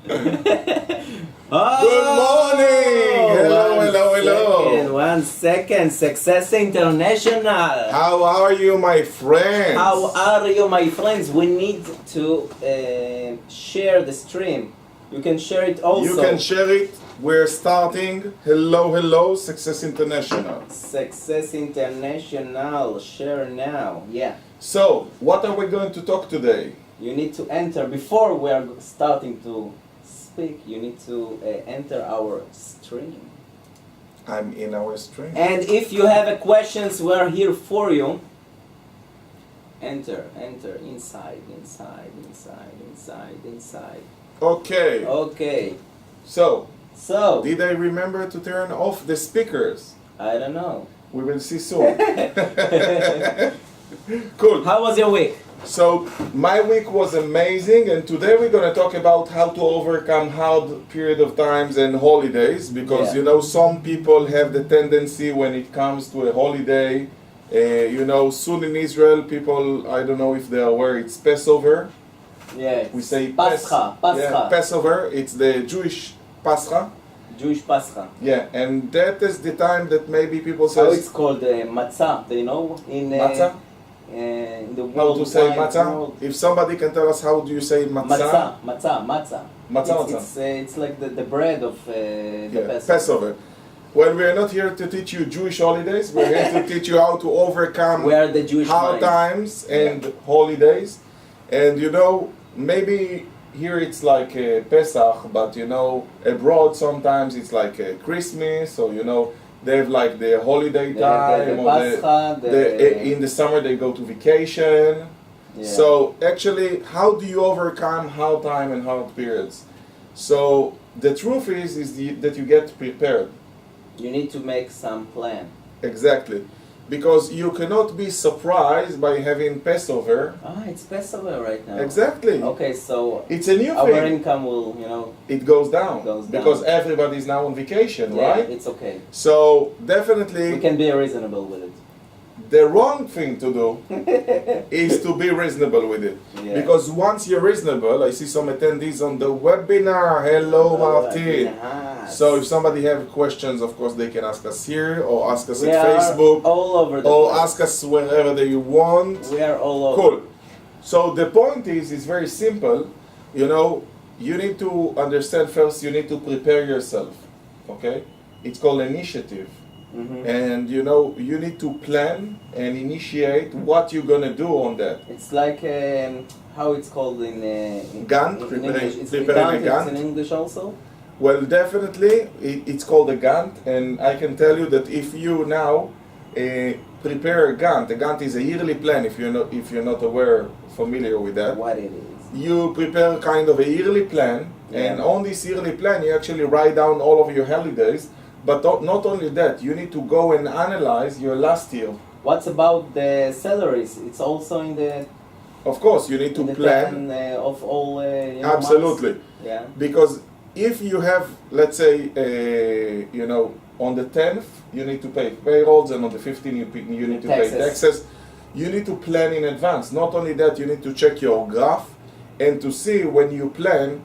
Good morning! Hello. 1 second. Success International. How are you, my friends? How are you, my friends? We need to share the stream. You can share it also. You can share it. We're starting. Hello, Success International. Success International. Share now. Yeah. So, what are we going to talk today? You need to enter before we are starting to speak. You need to enter our stream. I'm in our stream. And if you have a questions, we're here for you. Enter inside. Okay. So, did I remember to turn off the speakers? I don't know. We will see soon. Cool. How was your week? So, my week was amazing, and today we're going to talk about how to overcome hard period of times and holidays, because, some people have the tendency when it comes to a holiday, soon in Israel, people, I don't know if they're aware, it's Passover. Yeah. We say Pascha. Yeah, Passover. It's the Jewish Pascha. Jewish Pascha. Yeah, and that is the time that maybe people say. How it's called matzah? Do you know in matzah? In the How to say matzah? world. If somebody can tell us how do you say matzah? Matzah. It's like the bread of the Passover. Well, we are not here to teach you Jewish holidays. We're here to teach you how to overcome where the Jewish hard times and holidays. And maybe here it's like Pesach, but abroad sometimes it's like Christmas, or they have like the holiday time, in the summer they go to vacation. Yeah. So actually, how do you overcome hard time and hard periods? So the truth is that you get prepared. You need to make some plan. Exactly. Because you cannot be surprised by having Passover. It's Passover right now. Exactly. Okay, so it's a new our thing. income will, it goes down. Because everybody is now on vacation, right? It's okay. So definitely we can be reasonable with it. The wrong thing to do is to be reasonable with it. Yeah. Because once you're reasonable, I see some attendees on the webinar. Hello, Martin. So if somebody have questions, of course they can ask us here, or ask us at Facebook, all over the or place. ask us wherever they want. We are all over. Cool. So the point is very simple. You need to understand first, you need to prepare yourself. Okay? It's called initiative. Mm-hmm. And you need to plan and initiate what you're gonna do on that. It's like how it's called in Gantt, English. It's preparing a Gantt. It's in English also. Well, definitely it's called a Gantt, and I can tell you that if you now prepare a Gantt is a yearly plan. If you're not familiar with that, what it is. You prepare kind of a yearly plan, and on this yearly plan you actually write down all of your holidays. But not only that, you need to go and analyze your last year. What's about the salaries? It's also in the... Of course, you need to plan. Of all absolutely. Months. Yeah. Because if you have, let's say, on the 10th, you need to pay payrolls, and on the 15th, you need to pay taxes. You need to plan in advance. Not only that, you need to check your graph and to see when you plan.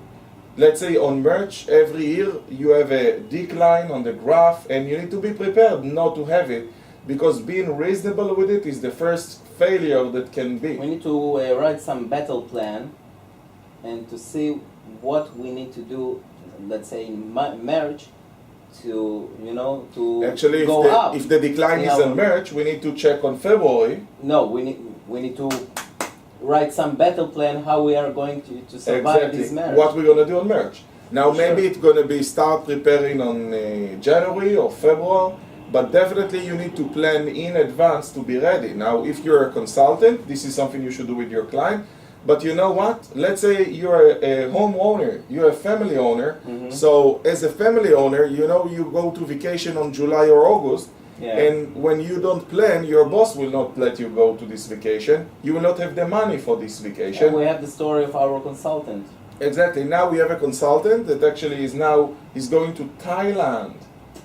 Let's say on March, every year you have a decline on the graph, and you need to be prepared not to have it, because being reasonable with it is the first failure that can be. We need to write some battle plan and to see what we need to do, let's say in March, to actually go up. If the decline is in March, we need to check on February. No, we need to write some battle plan how we are going to survive this marriage. What we're going to do on March. Now maybe it's going to be start preparing on January or February, but definitely you need to plan in advance to be ready. Now if you're a consultant, this is something you should do with your client, but you know what? Let's say you're a home owner, you're a family owner, so as a family owner, you go to vacation on July or August. Yeah. And when you don't plan, your boss will not let you go to this vacation. You will not have the money for this vacation. And we have the story of our consultant. Exactly. Now we have a consultant that actually is going to Thailand.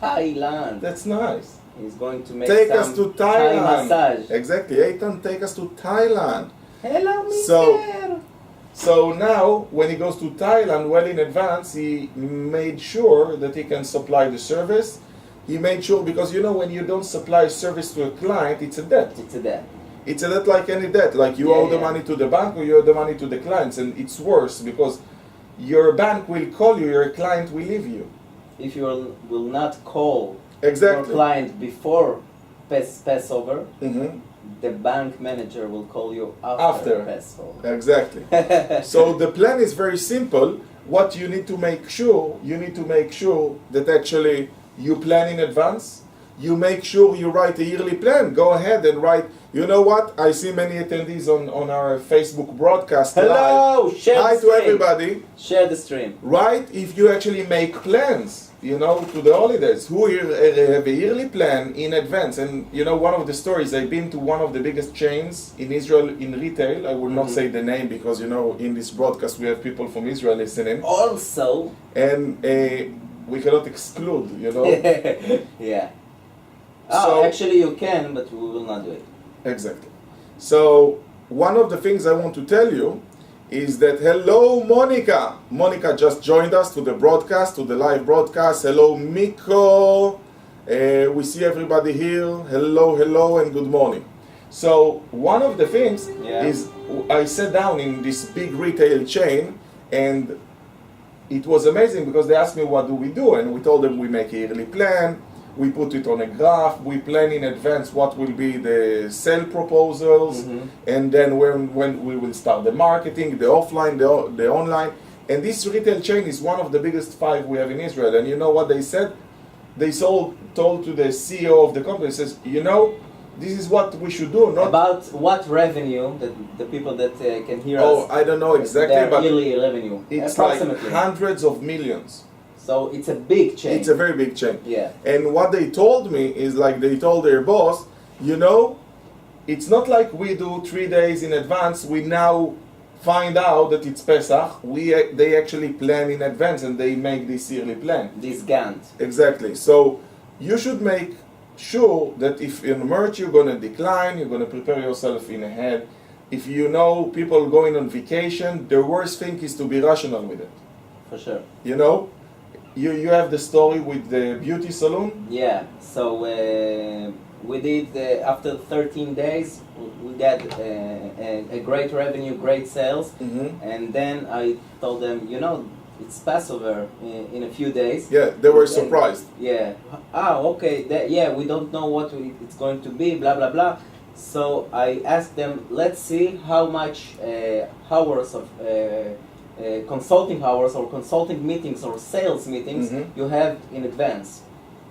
Thailand. That's nice. He's going to make take some us to Thailand. Thai massage. Exactly. Eitan, take us to Thailand. Hello, mister. So So now, when he goes to Thailand well in advance, he made sure that he can supply the service. He made sure, because when you don't supply service to a client, it's a debt. It's a debt. It's a debt like any debt. Like you owe the money to the bank or you owe the money to the clients. And it's worse because your bank will call you, your client will leave you. If you will not call Exactly. your client before Passover, Mm-hmm. the bank manager will call you after Passover. Exactly. So the plan is very simple. What you need to make sure, that actually you plan in advance. You make sure you write a yearly plan. Go ahead and write. You know what? I see many attendees on our Facebook broadcast. Hello! Live. Share Hi the to stream. everybody. Share the stream. Right? If you actually make plans, to the holidays, who have a yearly plan in advance. And one of the stories, I've been to one of the biggest chains in Israel in retail. I will not say the name because in this broadcast we have people from Israel listening. Also, And we cannot exclude, yeah. So- Actually you can, but we will not do it. Exactly. So one of the things I want to tell you is that hello Monica. Monica just joined us to the broadcast, to the live broadcast. Hello Miko. We see everybody here. Hello and good morning. So one of the things is I sat down in this big retail chain and it was amazing because they asked me what do we do, and we told them we make a yearly plan. We put it on a graph. We plan in advance what will be the sale proposals, and then when we will start the marketing, the offline, the online. And this retail chain is one of the biggest 5 we have in Israel. And you know what they said? They told to the CEO of the company, says, this is what we should do. Not About what revenue, the people that can hear us. Oh, I don't know exactly, their but yearly revenue. it's like Approximately. hundreds of millions. So it's a big change. It's a very big chain. Yeah. And what they told me is like they told their boss, it's not like we do 3 days in advance. We now find out that it's Pesach. They actually plan in advance and they make this yearly plan. This Gantt. Exactly. So you should make sure that if in merch you're going to decline, you're going to prepare yourself in ahead. If people going on vacation, the worst thing is to be rational with it. For sure. You have the story with the beauty salon? Yeah, so we did, after 13 days, we got a great revenue, great sales, and then I told them, it's Passover in a few days. Yeah, they were surprised. Yeah. Okay, we don't know what it's going to be, blah, blah, blah. So I asked them, let's see how much hours of consulting hours or consulting meetings or sales meetings you have in advance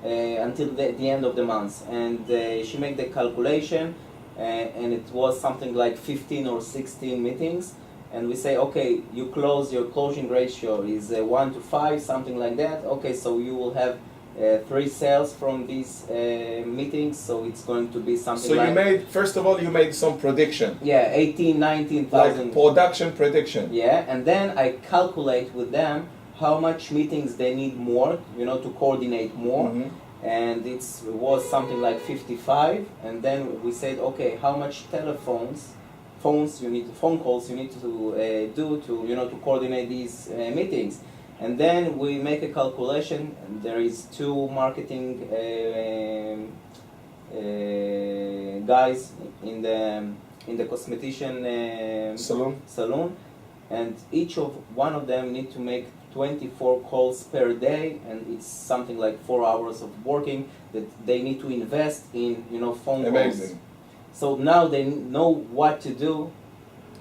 until the end of the month. And she made the calculation and it was something like 15 or 16 meetings. And we say, okay, your closing ratio is 1 to 5, something like that. Okay, so you will have 3 sales from these meetings, so it's going to be something so like... first of all, you made some prediction. Yeah, 18, 19,000. Like production prediction. Yeah, and then I calculate with them how much meetings they need more, to coordinate more. And it was something like 55. And then we said, okay, how much phone calls you need to do to coordinate these meetings. And then we make a calculation, and there is 2 marketing guys in the cosmetician salon, and each one of them need to make 24 calls per day, and it's something like 4 hours of working that they need to invest in phone Amazing. calls. So now they know what to do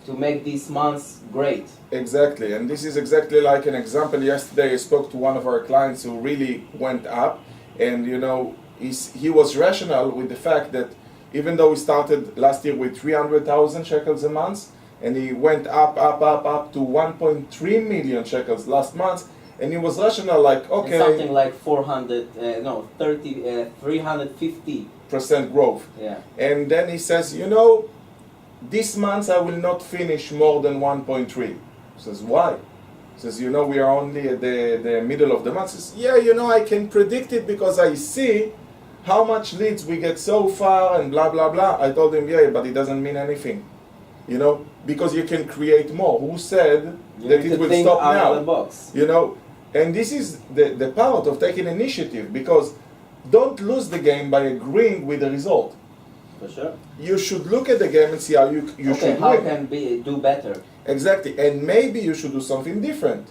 to make these months great. Exactly, and this is exactly like an example. Yesterday I spoke to one of our clients who really went up, and he was rational with the fact that even though he started last year with 300,000 shekels a month, and he went up to 1.3 million shekels last month, and he was rational, like, okay, and something like 350% growth. Yeah. And then he says, this month I will not finish more than 1.3. He says, why? He says, we are only at the middle of the month. He says, yeah, I can predict it because I see how much leads we get so far and blah, blah, blah. I told him, yeah, but it doesn't mean anything. you know, because you can create more. Who said You that need it to will think stop out now? of the box. You know, and this is the part of taking initiative, because don't lose the game by agreeing with the result. For sure. You should look at the game and see how you Okay, should how win. can be do better? Exactly, and maybe you should do something different.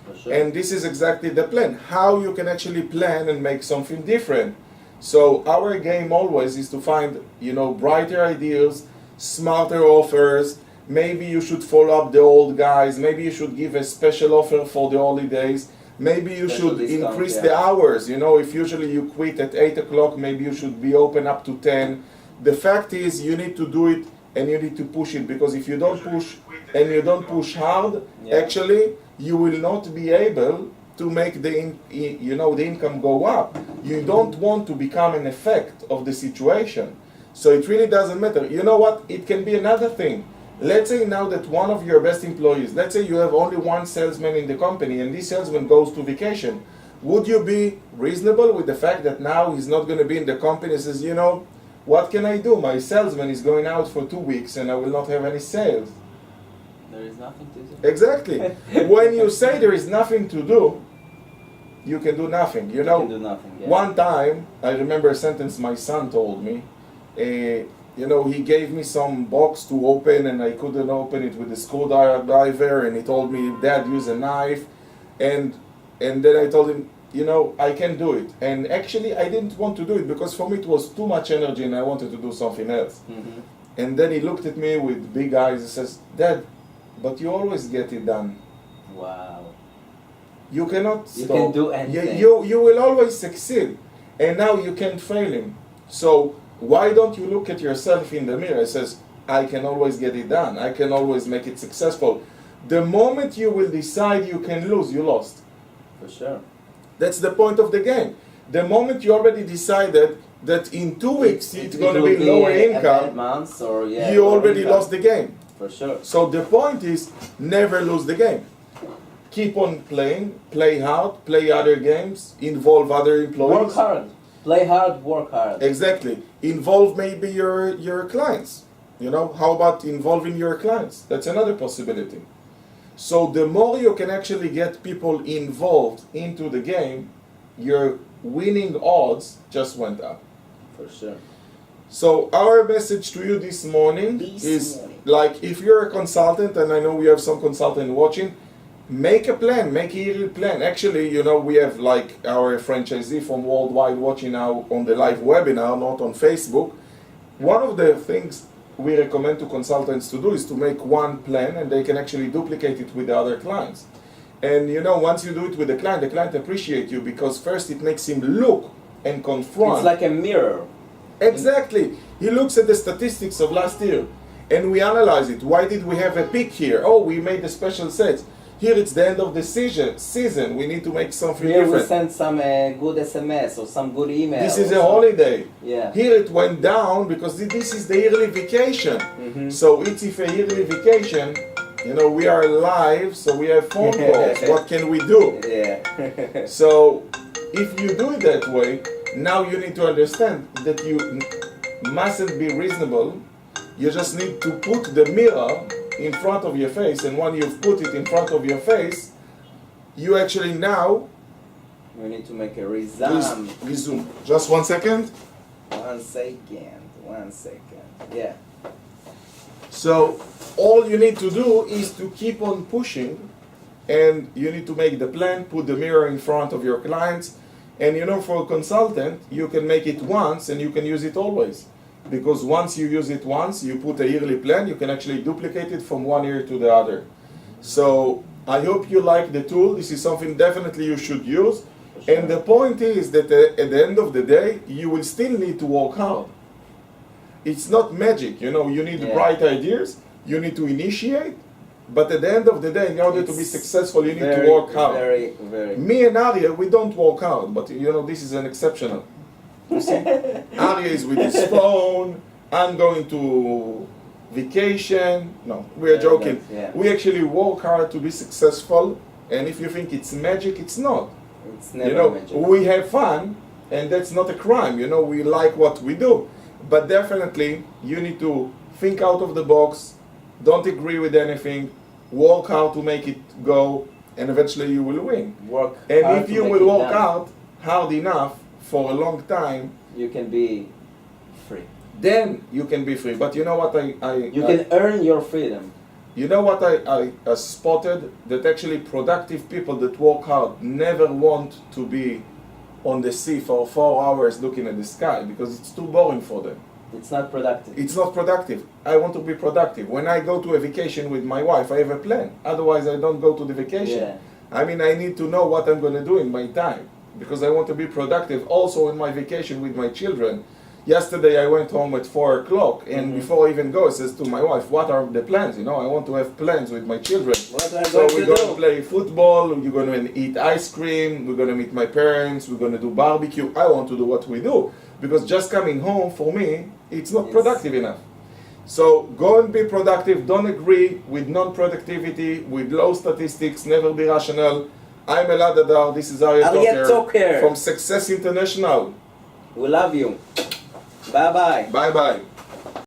For sure. And this is exactly the plan, how you can actually plan and make something different. So our game always is to find, you know, brighter ideas, smarter offers. Maybe you should follow up the old guys. Maybe you should give a special offer for the holidays. Maybe you Special should discount, increase yeah. the hours. You know, if usually you quit at 8 o'clock, maybe you should be open up to 10. The fact is you need to do it and you need to push it, because if you don't push and you don't push hard, Yeah. actually you will not be able to make the the income go up. You don't want to become an effect of the situation. So it really doesn't matter. You know what? It can be another thing. Let's say now that one of your best employees, let's say you have only one salesman in the company and this salesman goes to vacation. Would you be reasonable with the fact that now he's not going to be in the company and says, you know, what can I do? My salesman is going out for 2 weeks and I will not have any sales. There is nothing to do. Exactly. When you say there is nothing to do, you can do nothing. You You know, can do nothing. Yeah. one time, I remember a sentence my son told me. You know, he gave me some box to open and I couldn't open it with a screwdriver, and he told me, Dad, use a knife. And then I told him, you know, I can do it. And actually, I didn't want to do it because for me it was too much energy and I wanted to do something else. Mhm. And then he looked at me with big eyes and says, Dad, but you always get it done. Wow. You cannot You stop. can do anything. You will always succeed. And now you can't fail him. So why don't you look at yourself in the mirror and says, I can always get it done. I can always make it successful. The moment you will decide you can lose, you lost. For sure. That's the point of the game. The moment you already decided that in 2 weeks it's going to will be lower a bad income, months or yeah. you lower already income. lost the game. For sure. So the point is, never lose the game. Keep on playing, play hard, play other games, involve other employees. Work hard. Play hard. Work hard. Exactly. Involve maybe your clients. You know, how about involving your clients? That's another possibility. So the more you can actually get people involved into the game, your winning odds just went up. For sure. So our message to you this morning is, like, if you're a consultant, and I know we have some consultant watching, make a plan, make a yearly plan. Actually, you know, we have like our franchisee from worldwide watching now on the live webinar, not on Facebook. One of the things we recommend to consultants to do is to make one plan, and they can actually duplicate it with the other clients. And you know, once you do it with the client appreciates you, because first it makes him look and confront. It's like a mirror. Exactly. He looks at the statistics of last year and we analyze it. Why did we have a peak here? Oh, we made the special sets. Here it's the end of the season. We need to make something Here we different. send some good SMS or some good email. This is or a some- holiday. Yeah. Here it went down because this is the yearly vacation. Mhm. So it's if a yearly vacation, you know, we are live, so we have phone calls. What can we do? Yeah. So if you do it that way, now you need to understand that you mustn't be reasonable. You just need to put the mirror in front of your face, and when you've put it in front of your face, you actually now We need to make a resume. resume. Just 1 second. 1 second. 1 second. Yeah. So all you need to do is to keep on pushing, and you need to make the plan, put the mirror in front of your clients, and you know, for a consultant, you can make it once and you can use it always. Because once you use it once, you put a yearly plan, you can actually duplicate it from one year to the other. So I hope you like the tool. This is something definitely you should use. And the point is that at the end of the day, you will still need to work hard. It's not magic, you know, you need Yeah. bright ideas, you need to initiate, but at the end of the day, in order to be It's successful, you need very, to work hard. Very, very. Me and Arya, we don't work hard, but you know, this is an exceptional. You see, Arya is with his phone, I'm going to vacation. No, we are joking. Yeah. We actually work hard to be successful, and if you think it's magic, it's not. It's never You know, magic. we have fun, and that's not a crime. You know, we like what we do. But definitely, you need to think out of the box, don't agree with anything, work hard to make it go, and eventually you will win. Work And hard if to you make will it work done. hard enough for a long time, You can be free. then you can be free. But you know what You can earn your freedom. you know what I spotted? That actually productive people that work hard never want to be on the sea for 4 hours looking at the sky because it's too boring for them. It's not productive. It's not productive. I want to be productive. When I go to a vacation with my wife, I have a plan. Otherwise, I don't go to the vacation. Yeah. I mean, I need to know what I'm going to do in my time because I want to be productive also in my vacation with my children. Yesterday, I went home at 4 o'clock, and before I even go, I says to my wife, what are the plans? You know, I want to have plans with my children. What am I So going we're to going to do? play football, we're going to eat ice cream, we're going to meet my parents, we're going to do barbecue. I want to do what we do because just coming home for me, it's not Yes. productive enough. So go and be productive. Don't agree with non-productivity, with low statistics. Never be rational. I'm Elad Adar. This is Aryeh Aryeh Toker from Success International. We love you. Bye bye. Bye bye.